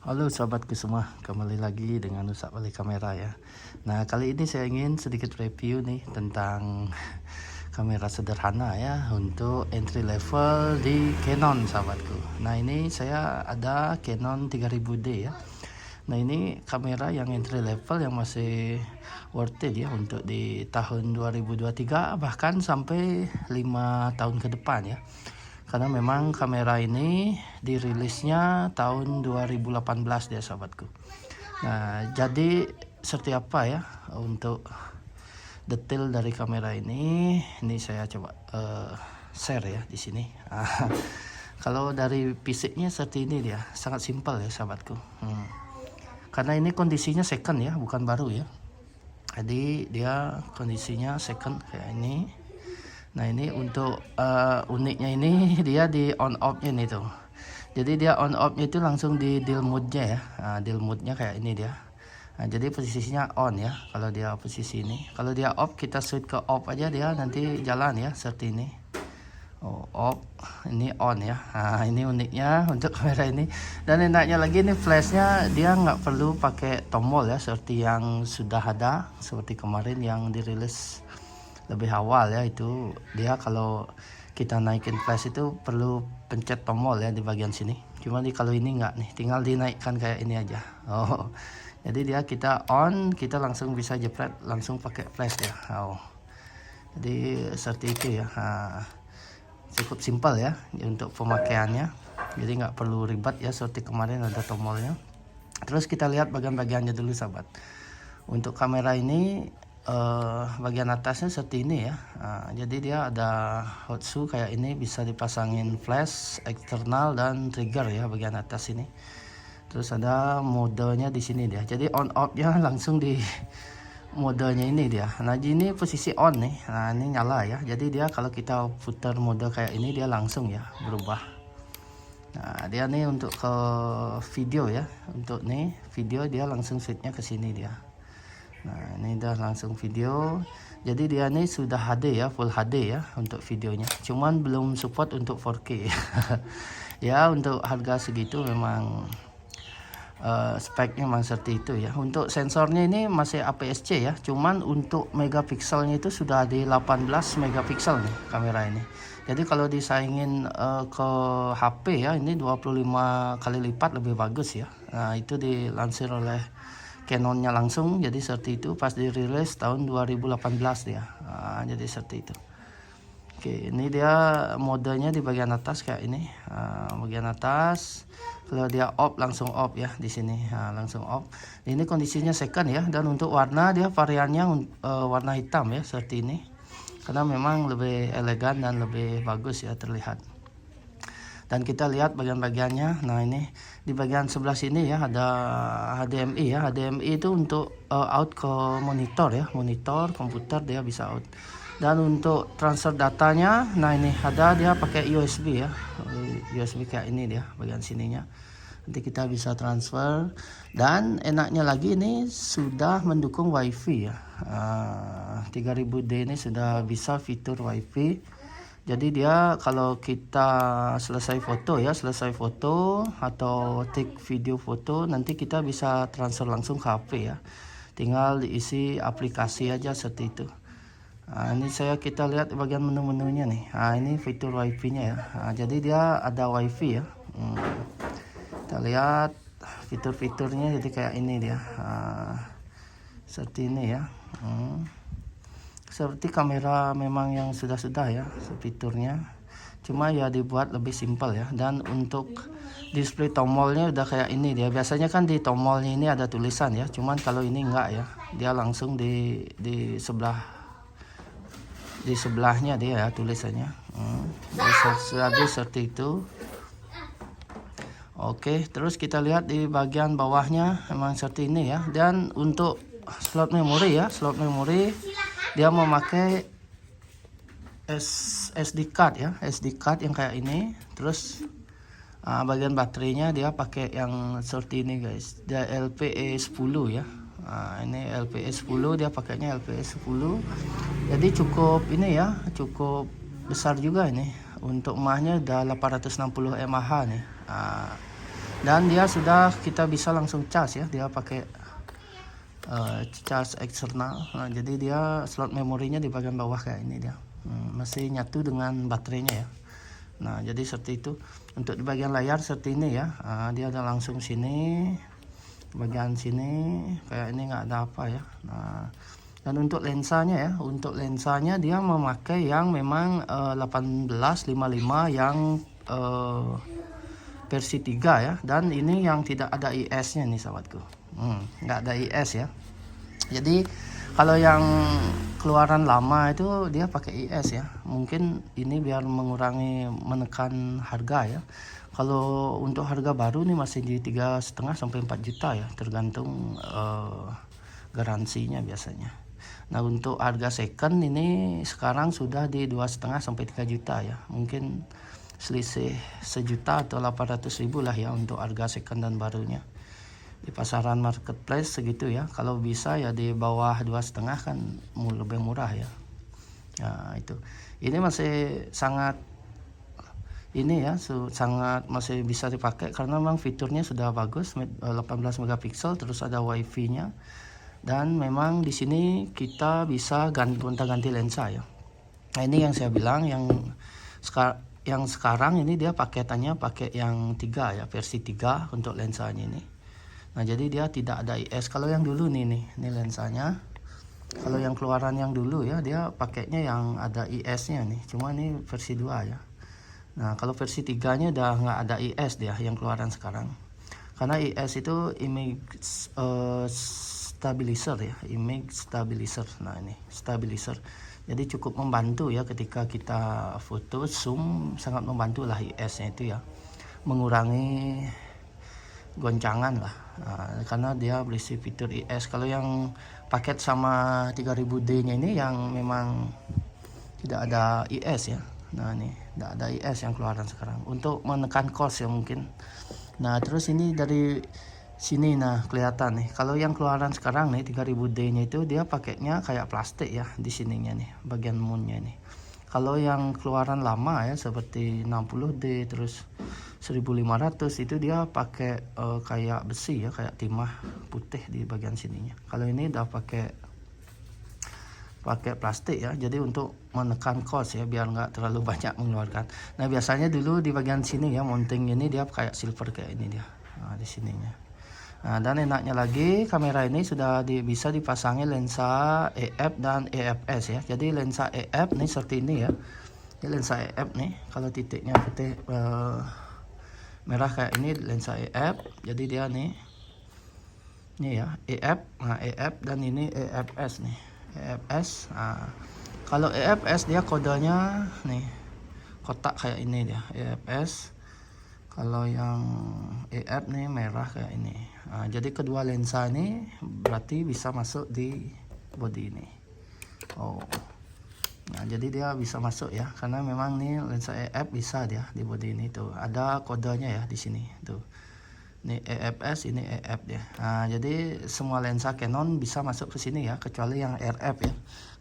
Halo sahabatku semua, kembali lagi dengan Nusa Balik Kamera ya. Nah, kali ini saya ingin sedikit review nih tentang kamera sederhana ya untuk entry level di Canon sahabatku. Nah, ini saya ada Canon 3000D ya. Nah, ini kamera yang entry level yang masih worth it ya untuk di tahun 2023 bahkan sampai 5 tahun ke depan ya. Karena memang kamera ini dirilisnya tahun 2018 dia sahabatku. Nah, jadi seperti apa ya untuk detail dari kamera ini saya coba share ya di sini. Kalau dari fisiknya seperti ini dia, sangat simpel ya sahabatku. Karena ini kondisinya second ya, bukan baru ya. Jadi dia kondisinya second kayak ini. Nah, ini untuk uniknya ini dia di on off nya nih tuh. Jadi dia on off nya itu langsung di deal mode-nya ya. Deal mode-nya kayak ini dia. Nah, jadi posisinya on ya kalau dia posisi ini. Kalau dia off kita switch ke off aja dia nanti jalan ya seperti ini. Oh, off, ini on ya. Nah, ini uniknya untuk kamera ini. Dan enaknya lagi nih flashnya dia nggak perlu pakai tombol ya seperti yang sudah ada seperti kemarin yang dirilis lebih awal ya. Itu dia kalau kita naikin flash itu perlu pencet tombol ya di bagian sini. Cuma kalau ini enggak nih, tinggal dinaikkan kayak ini aja. Jadi dia kita on, kita langsung bisa jepret langsung pakai flash ya. Jadi seperti itu ya. Cukup simpel ya untuk pemakaiannya. Jadi nggak perlu ribet ya seperti kemarin ada tombolnya. Terus kita lihat bagian-bagiannya dulu sahabat. Untuk kamera ini bagian atasnya seperti ini ya. Jadi dia ada hot shoe kayak ini, bisa dipasangin flash eksternal dan trigger ya bagian atas ini. Terus ada modenya di sini dia. Jadi on off-nya langsung di modenya ini dia. Nah, ini posisi on nih. Nah, ini nyala ya. Jadi dia kalau kita putar mode kayak ini dia langsung ya berubah. Nah, dia nih untuk ke video ya. Untuk nih video dia langsung switch-nya ke sini dia. Nah, ini udah langsung video. Jadi dia ini sudah HD ya, full HD ya untuk videonya. Cuman belum support untuk 4K. Ya, untuk harga segitu memang speknya memang seperti itu ya. Untuk sensornya ini masih APS-C ya. Cuman untuk megapikselnya itu sudah di 18 megapiksel nih kamera ini. Jadi kalau disaingin ke HP ya, ini 25 kali lipat lebih bagus ya. Nah, itu dilansir oleh Canonnya langsung, jadi seperti itu pas dirilis tahun 2018 dia. Jadi seperti itu. Oke, ini dia modenya di bagian atas kayak ini. Bagian atas kalau dia off langsung off ya di sini. Langsung off. Ini kondisinya second ya, dan untuk warna dia variannya warna hitam ya seperti ini. Karena memang lebih elegan dan lebih bagus ya terlihat. Dan kita lihat bagian-bagiannya. Nah, ini di bagian sebelah sini ya ada HDMI ya. HDMI itu untuk out ke monitor ya, monitor komputer dia bisa out. Dan untuk transfer datanya, nah ini ada dia pakai USB ya, USB kayak ini dia bagian sininya. Nanti kita bisa transfer. Dan enaknya lagi ini sudah mendukung WiFi ya. 3000D ini sudah bisa fitur WiFi. Jadi dia kalau kita selesai foto atau take video foto, nanti kita bisa transfer langsung ke HP ya. Tinggal diisi aplikasi aja seperti itu. Ini kita lihat bagian menu-menunya nih. Ini fitur WiFi-nya ya. Jadi dia ada WiFi ya. Kita lihat fitur-fiturnya jadi kayak ini dia. Seperti ini ya. Seperti kamera memang yang sudah ya fiturnya, cuma ya dibuat lebih simpel ya. Dan untuk display tombolnya udah kayak ini dia. Biasanya kan di tombolnya ini ada tulisan ya, cuman kalau ini enggak ya, dia langsung di sebelahnya dia ya tulisannya. Jadi seperti itu. Oke, terus kita lihat di bagian bawahnya memang seperti ini ya. Dan untuk slot memori ya, dia memakai SD card ya, SD card yang kayak ini. Terus bagian baterainya dia pakai yang seperti ini guys, dia LPE 10 ya. Ini LPE 10, dia pakainya LPE 10. Jadi cukup ini ya, cukup besar juga ini. Untuk mahnya udah 860 mAh nih. Dan dia sudah kita bisa langsung cas ya, dia pakai cas eksternal. Nah, jadi dia slot memorinya di bagian bawah kayak ini dia. Masih nyatu dengan baterainya ya. Nah, jadi seperti itu. Untuk di bagian layar seperti ini ya. Dia ada langsung sini, bagian sini kayak ini nggak ada apa ya. Nah, dan untuk lensanya ya, untuk lensanya dia memakai yang memang 1855 yang versi 3 ya, dan ini yang tidak ada IS nya nih sahabatku, nggak ada IS ya. Jadi kalau yang keluaran lama itu dia pakai IS ya, mungkin ini biar mengurangi menekan harga ya. Kalau untuk harga baru nih masih di 3,5 sampai 4 juta ya, tergantung garansinya biasanya. Nah, untuk harga second ini sekarang sudah di 2,5 sampai 3 juta ya, mungkin selisih 1 juta atau 800.000 lah ya untuk harga second dan barunya. Di pasaran marketplace segitu ya, kalau bisa ya di bawah 2,5 kan lebih murah ya. Nah, itu ini masih sangat ini ya, sangat masih bisa dipakai karena memang fiturnya sudah bagus, 18 megapiksel, terus ada wifi nya, dan memang di sini kita bisa gonta-ganti lensa ya. Nah, ini yang saya bilang yang sekarang ini dia paketannya pakai yang 3 ya, versi 3 untuk lensanya ini. Nah, jadi dia tidak ada IS. Kalau yang dulu ini lensanya. Kalau yang keluaran yang dulu ya, dia pakainya yang ada IS-nya nih. Cuma ini versi 2 ya. Nah, kalau versi 3-nya udah nggak ada IS dia yang keluaran sekarang. Karena IS itu image stabilizer ya, image stabilizer. Nah, ini stabilizer. Jadi cukup membantu ya ketika kita foto zoom, sangat membantu lah IS-nya itu ya, mengurangi goncangan lah. Nah, karena dia berisi fitur IS. Kalau yang paket sama 3000D-nya ini yang memang tidak ada IS ya. Nah, ini tidak ada IS yang keluaran sekarang untuk menekan cost ya mungkin. Nah, terus ini dari sini nah kelihatan nih, kalau yang keluaran sekarang nih 3000D-nya itu dia pakainya kayak plastik ya di sininya nih, bagian moonnya nih. Kalau yang keluaran lama ya seperti 60D terus 1500 itu dia pakai kayak besi ya, kayak timah putih di bagian sininya. Kalau ini udah pakai plastik ya, jadi untuk menekan cost ya, biar nggak terlalu banyak mengeluarkan. Nah, biasanya dulu di bagian sini ya, mounting ini dia kayak silver kayak ini dia. Nah, di sininya. Nah, dan enaknya lagi kamera ini sudah bisa dipasangi lensa EF dan EFS ya. Jadi lensa EF nih seperti ini ya. Ini lensa EF nih, kalau titiknya putih merah kayak ini lensa EF. Jadi dia nih ya EF. Nah, EF dan ini EFS nih. EFS. Nah, kalau EFS dia kodenya nih kotak kayak ini dia, EFS. Kalau yang EF nih merah kayak ini. Nah, jadi kedua lensa ini berarti bisa masuk di body ini. Nah, jadi dia bisa masuk ya, karena memang nih lensa EF bisa dia di body ini tuh. Ada kodenya ya di sini tuh. Ini EFS, ini EF dia. Nah, jadi semua lensa Canon bisa masuk ke sini ya, kecuali yang RF ya.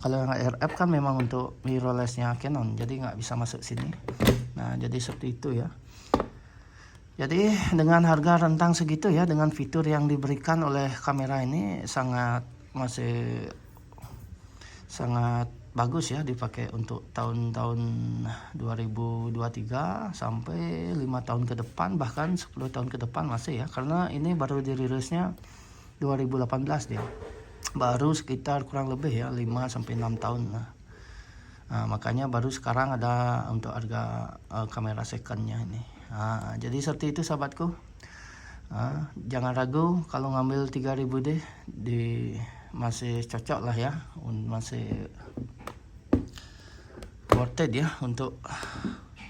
Kalau yang RF kan memang untuk mirrorless-nya Canon, jadi nggak bisa masuk sini. Nah, jadi seperti itu ya. Jadi dengan harga rentang segitu ya, dengan fitur yang diberikan oleh kamera ini masih sangat bagus ya dipakai untuk tahun-tahun 2023 sampai 5 tahun ke depan, bahkan 10 tahun ke depan masih ya, karena ini baru dirilisnya 2018 dia. Baru sekitar kurang lebih ya 5 sampai 6 tahun. Nah, makanya baru sekarang ada untuk harga kamera secondnya ini. Nah, jadi seperti itu sahabatku. Jangan ragu kalau ngambil 3000D masih cocok lah ya, masih worth it ya untuk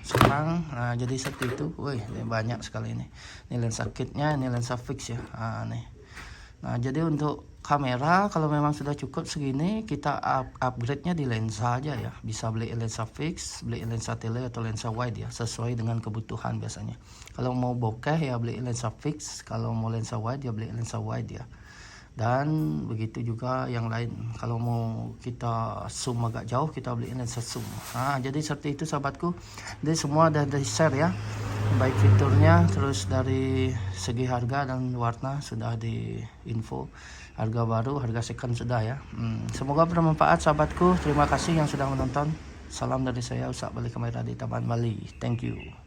sekarang. Nah, jadi seperti itu. Wih, banyak sekali ini. Ini lensa kitnya, ini lensa fix ya. Nih. Nah, jadi untuk kamera kalau memang sudah cukup segini, kita upgrade-nya di lensa aja ya. Bisa beli lensa fix, beli lensa tele atau lensa wide ya, sesuai dengan kebutuhan biasanya. Kalau mau bokeh ya beli lensa fix, kalau mau lensa wide ya beli lensa wide ya. Dan begitu juga yang lain, kalau mau kita zoom agak jauh kita beli lensa zoom. Jadi seperti itu sahabatku. Jadi semua udah di share ya, baik fiturnya, terus dari segi harga dan warna sudah di info. Harga baru, harga second sudah ya. Semoga bermanfaat sahabatku. Terima kasih yang sudah menonton. Salam dari saya, Usak Balik Kamera di Taman Bali. Thank you.